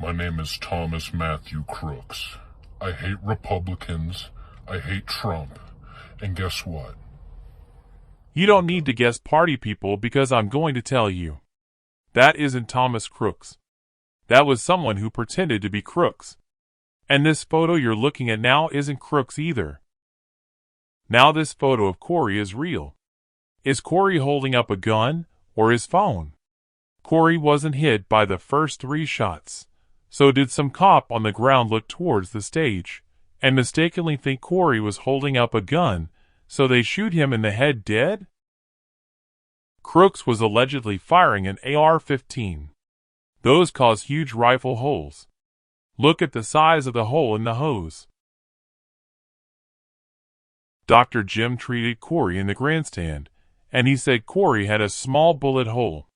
My name is Thomas Matthew Crooks. I hate Republicans. I hate Trump. And guess what? You don't need to guess party people because I'm going to tell you. That isn't Thomas Crooks. That was someone who pretended to be Crooks. And this photo you're looking at now isn't Crooks either. Now this photo of Corey is real. Is Corey holding up a gun or his phone? Corey wasn't hit by the first 3 shots. So did some cop on the ground look towards the stage and mistakenly think Corey was holding up a gun, so they shoot him in the head dead? Crooks was allegedly firing an AR-15. Those cause huge rifle holes. Look at the size of the hole in the hose. Dr. Jim treated Corey in the grandstand, and he said Corey had a small bullet hole.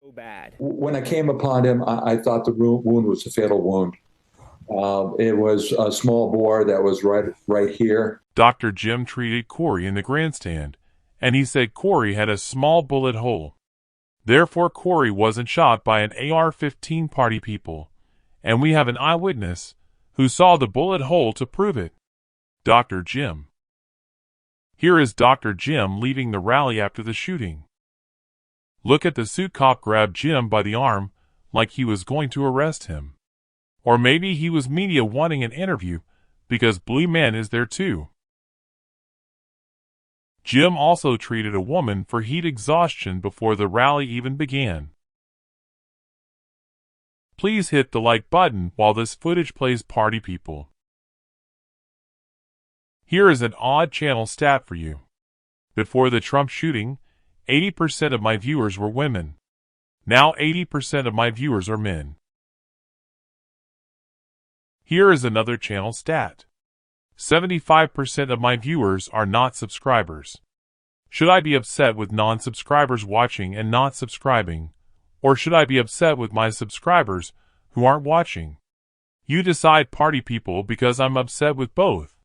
So bad. When I came upon him, I thought the wound was a fatal wound. It was a small bore that was right here. Dr. Jim treated Corey in the grandstand, and he said Corey had a small bullet hole. Therefore, Corey wasn't shot by an AR-15 party people, and we have an eyewitness who saw the bullet hole to prove it. Dr. Jim. Here is Dr. Jim leaving the rally after the shooting. Look at the suit cop grab Jim by the arm like he was going to arrest him. Or maybe he was media wanting an interview because Blue Man is there too. Jim also treated a woman for heat exhaustion before the rally even began. Please hit the like button while this footage plays, party people. Here is an odd channel stat for you. Before the Trump shooting, 80% of my viewers were women. Now 80% of my viewers are men. Here is another channel stat. 75% of my viewers are not subscribers. Should I be upset with non-subscribers watching and not subscribing? Or should I be upset with my subscribers who aren't watching? You decide, party people, because I'm upset with both.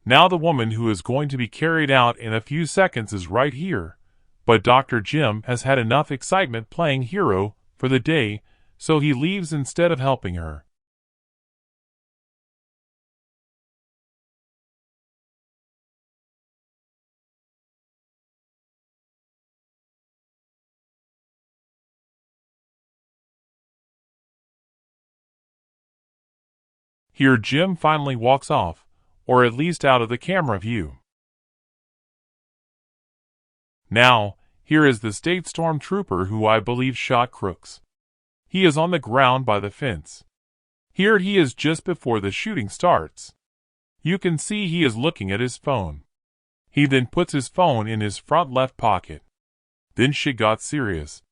Now the woman who is going to be carried out in a few seconds is right here, but Dr. Jim has had enough excitement playing hero for the day, so he leaves instead of helping her. Here Jim finally walks off, or at least out of the camera view. Now, here is the state stormtrooper who I believe shot Crooks. He is on the ground by the fence. Here he is just before the shooting starts. You can see he is looking at his phone. He then puts his phone in his front left pocket. Then shit got serious.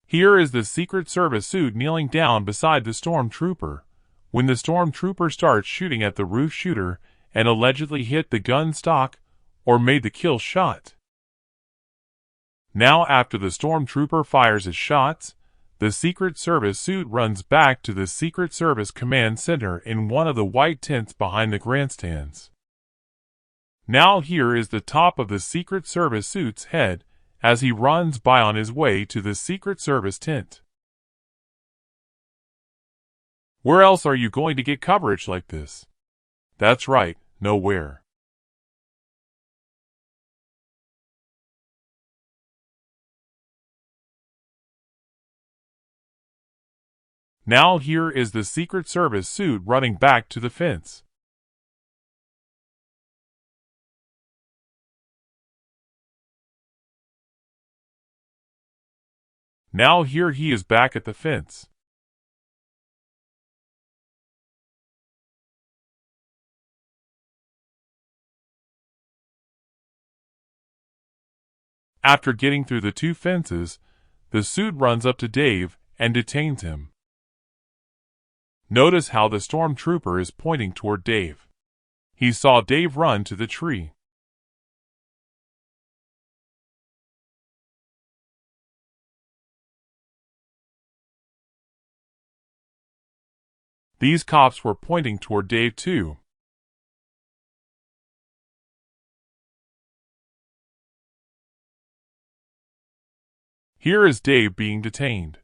Here is the Secret Service suit kneeling down beside the stormtrooper, when the stormtrooper starts shooting at the roof shooter and allegedly hit the gun stock or made the kill shot. Now after the stormtrooper fires his shots, the Secret Service suit runs back to the Secret Service Command Center in one of the white tents behind the grandstands. Now here is the top of the Secret Service suit's head as he runs by on his way to the Secret Service tent. Where else are you going to get coverage like this? That's right, nowhere. Now here is the Secret Service suit running back to the fence. Now here he is back at the fence. After getting through the two fences, the suit runs up to Dave and detains him. Notice how the stormtrooper is pointing toward Dave. He saw Dave run to the tree. These cops were pointing toward Dave too. Here is Dave being detained.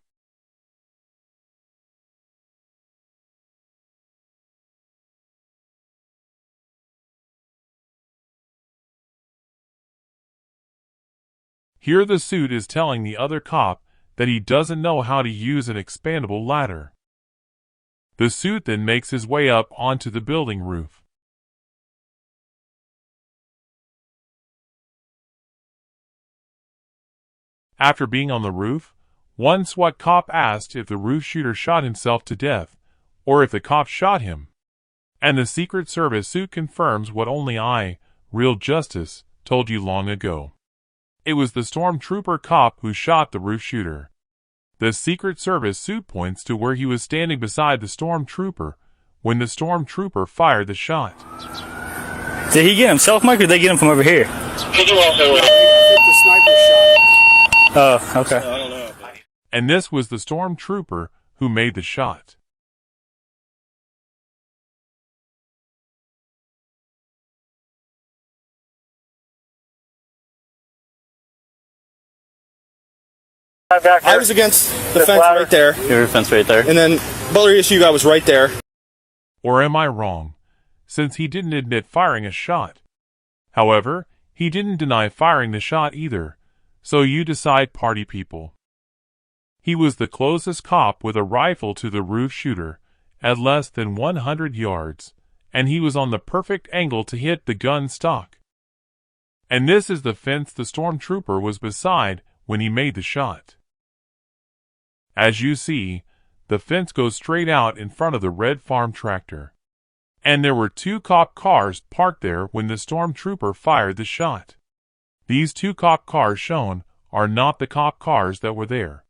Here the suit is telling the other cop that he doesn't know how to use an expandable ladder. The suit then makes his way up onto the building roof. After being on the roof, one SWAT cop asked if the roof shooter shot himself to death, or if the cop shot him. And the Secret Service suit confirms what only I, Real Justice, told you long ago. It was the stormtrooper cop who shot the roof shooter. The Secret Service suit points to where he was standing beside the stormtrooper when the stormtrooper fired the shot. Did he get himself, Mike, or did they get him from over here? Could you also? I think the sniper shot. Oh, okay. I don't know. And this was the stormtrooper who made the shot. I was against the fence right there. Your fence right there. And then Butler issue guy was right there. Or am I wrong? Since he didn't admit firing a shot. However, he didn't deny firing the shot either. So you decide, party people. He was the closest cop with a rifle to the roof shooter, at less than 100 yards, and he was on the perfect angle to hit the gun stock. And this is the fence the stormtrooper was beside when he made the shot. As you see, the fence goes straight out in front of the red farm tractor. And there were two cop cars parked there when the stormtrooper fired the shot. These two cop cars shown are not the cop cars that were there.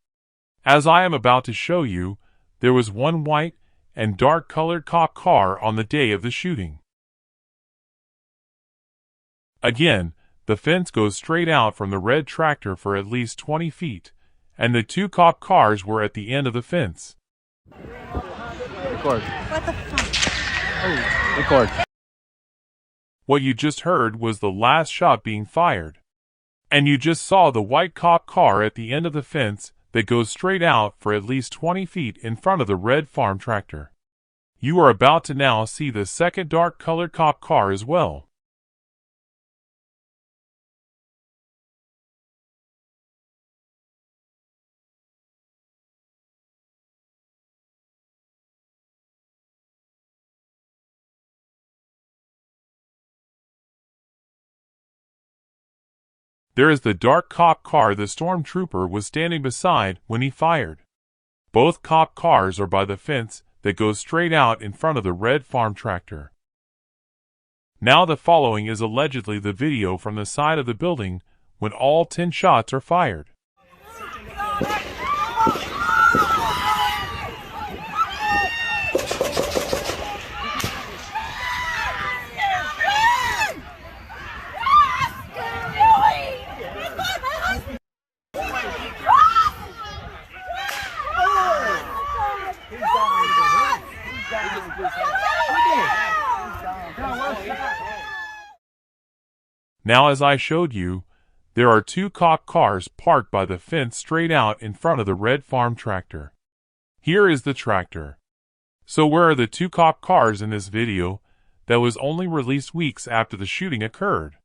As I am about to show you, there was one white and dark-colored cop car on the day of the shooting. Again, the fence goes straight out from the red tractor for at least 20 feet, and the two cop cars were at the end of the fence. Record. What the fuck? Oh, record. What you just heard was the last shot being fired. And you just saw the white cop car at the end of the fence that goes straight out for at least 20 feet in front of the red farm tractor. You are about to now see the second dark-colored cop car as well. There is the dark cop car the stormtrooper was standing beside when he fired. Both cop cars are by the fence that goes straight out in front of the red farm tractor. Now the following is allegedly the video from the side of the building when all 10 shots are fired. Now, as I showed you, there are two cop cars parked by the fence straight out in front of the red farm tractor. Here is the tractor. So where are the two cop cars in this video that was only released weeks after the shooting occurred?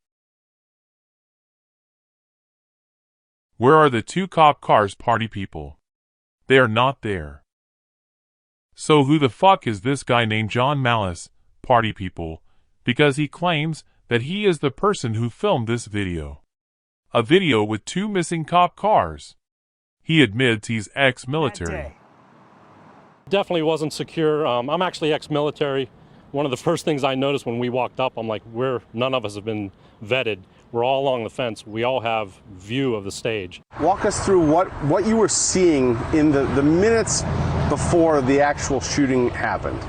Where are the two cop cars, party people? They are not there. So who the fuck is this guy named John Malice, party people, because he claims that he is the person who filmed this video. A video with two missing cop cars. He admits he's ex-military. Definitely wasn't secure. I'm actually ex-military. one of the first things I noticed when we walked up, I'm like, none of us have been vetted. We're all along the fence. We all have view of the stage. Walk us through what you were seeing in the minutes before the actual shooting happened.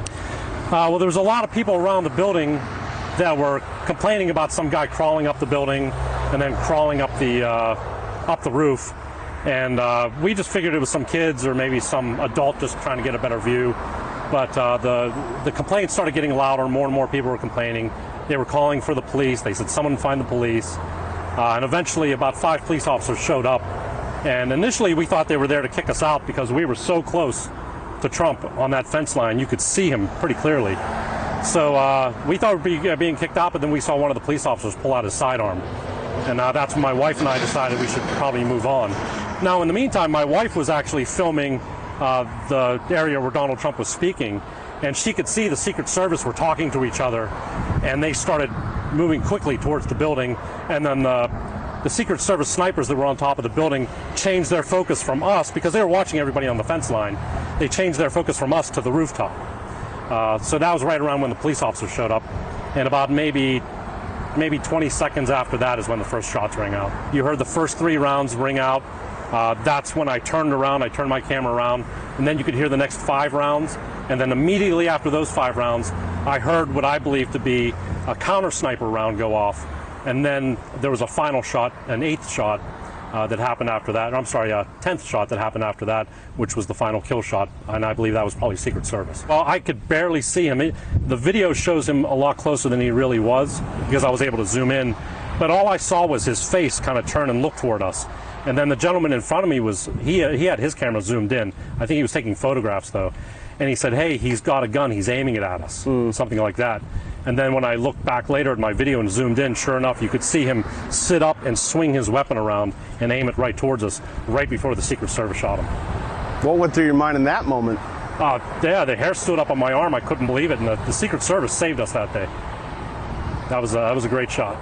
Well, there was a lot of people around the building that were complaining about some guy crawling up the building and then crawling up the roof. And we just figured it was some kids or maybe some adult just trying to get a better view. But the complaints started getting louder. More and more people were complaining. They were calling for the police. They said, someone find the police. And eventually about 5 police officers showed up. And initially we thought they were there to kick us out because we were so close to Trump on that fence line. You could see him pretty clearly. So we thought we were being kicked out, but then we saw one of the police officers pull out his sidearm. And that's when my wife and I decided we should probably move on. Now, in the meantime, my wife was actually filming the area where Donald Trump was speaking, and she could see the Secret Service were talking to each other, and they started moving quickly towards the building. And then the Secret Service snipers that were on top of the building changed their focus from us, because they were watching everybody on the fence line. They changed their focus from us to the rooftop. So that was right around when the police officers showed up, and about maybe 20 seconds after that is when the first shots rang out. You heard the first 3 rounds ring out. That's when I turned around, I turned my camera around, and then you could hear the next 5 rounds. And then immediately after those 5 rounds, I heard what I believe to be a counter sniper round go off. And then there was a final shot, an 8th shot that happened after that. I'm sorry, a 10th shot that happened after that, which was the final kill shot. And I believe that was probably Secret Service. Well, I could barely see him. The video shows him a lot closer than he really was because I was able to zoom in. But all I saw was his face kind of turn and look toward us. And then the gentleman in front of me he had his camera zoomed in. I think he was taking photographs though. And he said, hey, he's got a gun, he's aiming it at us, something like that. And then when I looked back later at my video and zoomed in, sure enough, you could see him sit up and swing his weapon around and aim it right towards us, right before the Secret Service shot him. What went through your mind in that moment? Yeah, the hair stood up on my arm. I couldn't believe it. And the Secret Service saved us that day. That was a great shot.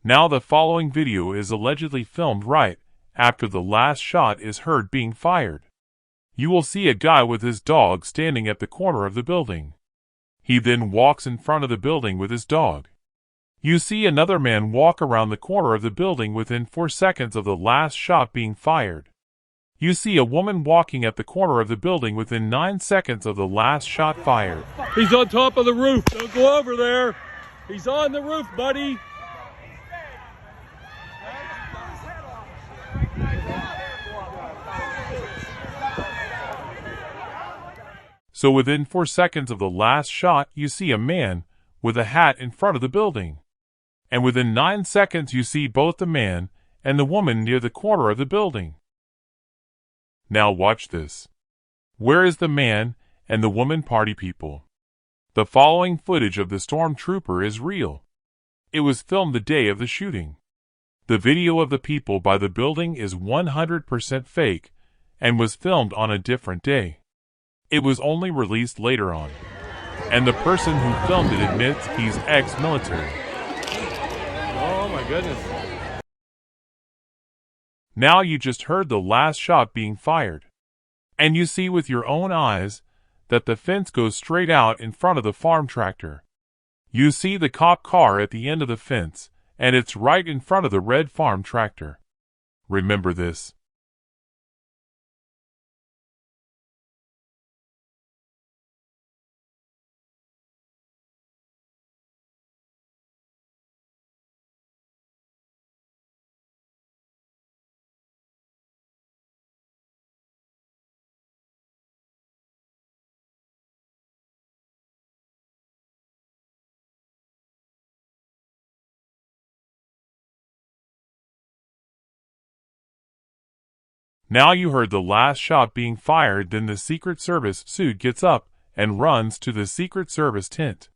Now the following video is allegedly filmed right after the last shot is heard being fired. You will see a guy with his dog standing at the corner of the building. He then walks in front of the building with his dog. You see another man walk around the corner of the building within 4 seconds of the last shot being fired. You see a woman walking at the corner of the building within 9 seconds of the last shot fired. He's on top of the roof. Don't go over there. He's on the roof, buddy. So within 4 seconds of the last shot, you see a man with a hat in front of the building. And within 9 seconds, you see both the man and the woman near the corner of the building. Now watch this. Where is the man and the woman party people? The following footage of the stormtrooper is real. It was filmed the day of the shooting. The video of the people by the building is 100% fake and was filmed on a different day. It was only released later on. And the person who filmed it admits he's ex-military. Oh my goodness. Now you just heard the last shot being fired. And you see with your own eyes that the fence goes straight out in front of the farm tractor. You see the cop car at the end of the fence, and it's right in front of the red farm tractor. Remember this. Now you heard the last shot being fired, then the Secret Service suit gets up and runs to the Secret Service tent.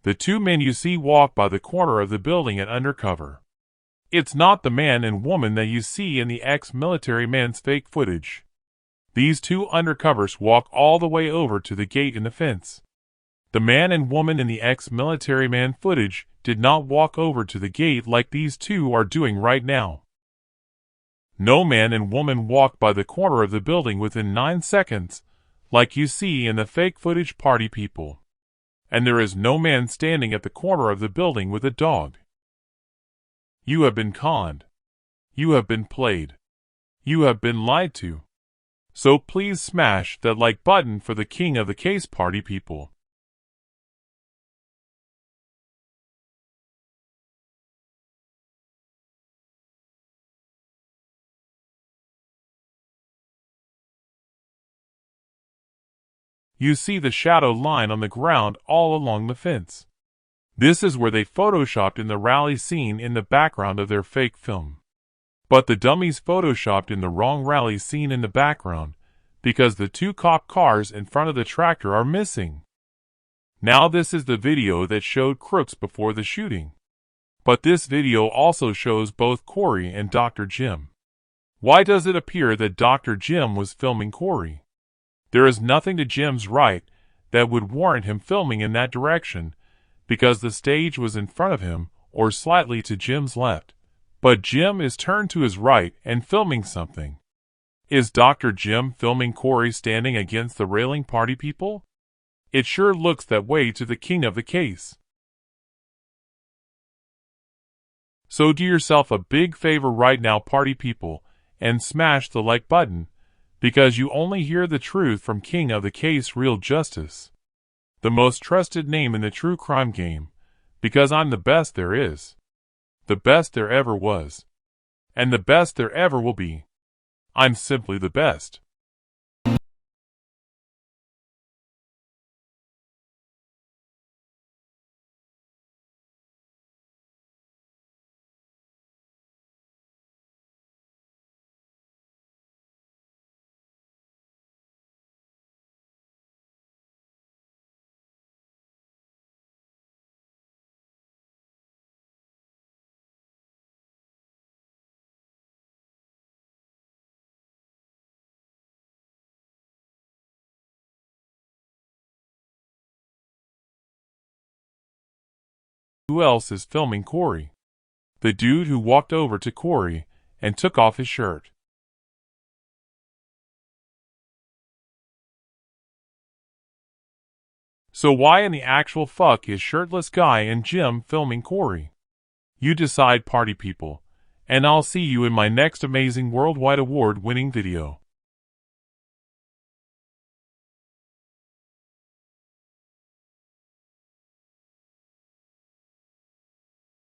The 2 men you see walk by the corner of the building at undercover. It's not the man and woman that you see in the ex-military man's fake footage. These 2 undercovers walk all the way over to the gate in the fence. The man and woman in the ex-military man footage did not walk over to the gate like these 2 are doing right now. No man and woman walked by the corner of the building within 9 seconds, like you see in the fake footage party people. and there is no man standing at the corner of the building with a dog. You have been conned. You have been played. You have been lied to. So please smash that like button for the king of the case, party people. You see the shadow line on the ground all along the fence. This is where they photoshopped in the rally scene in the background of their fake film. But the dummies photoshopped in the wrong rally scene in the background, because the two cop cars in front of the tractor are missing. Now this is the video that showed Crooks before the shooting. But this video also shows both Corey and Dr. Jim. Why does it appear that Dr. Jim was filming Corey? There is nothing to Jim's right that would warrant him filming in that direction, because the stage was in front of him or slightly to Jim's left. But Jim is turned to his right and filming something. Is Dr. Jim filming Corey standing against the railing, party people? It sure looks that way to the king of the case. So do yourself a big favor right now, party people, and smash the like button, because you only hear the truth from king of the case, Real Justice. The most trusted name in the true crime game, because I'm the best there is. The best there ever was. And the best there ever will be. I'm simply the best. Who else is filming Corey? The dude who walked over to Corey and took off his shirt. So why in the actual fuck is shirtless guy and Jim filming Corey? You decide, party people, and I'll see you in my next amazing worldwide award-winning video.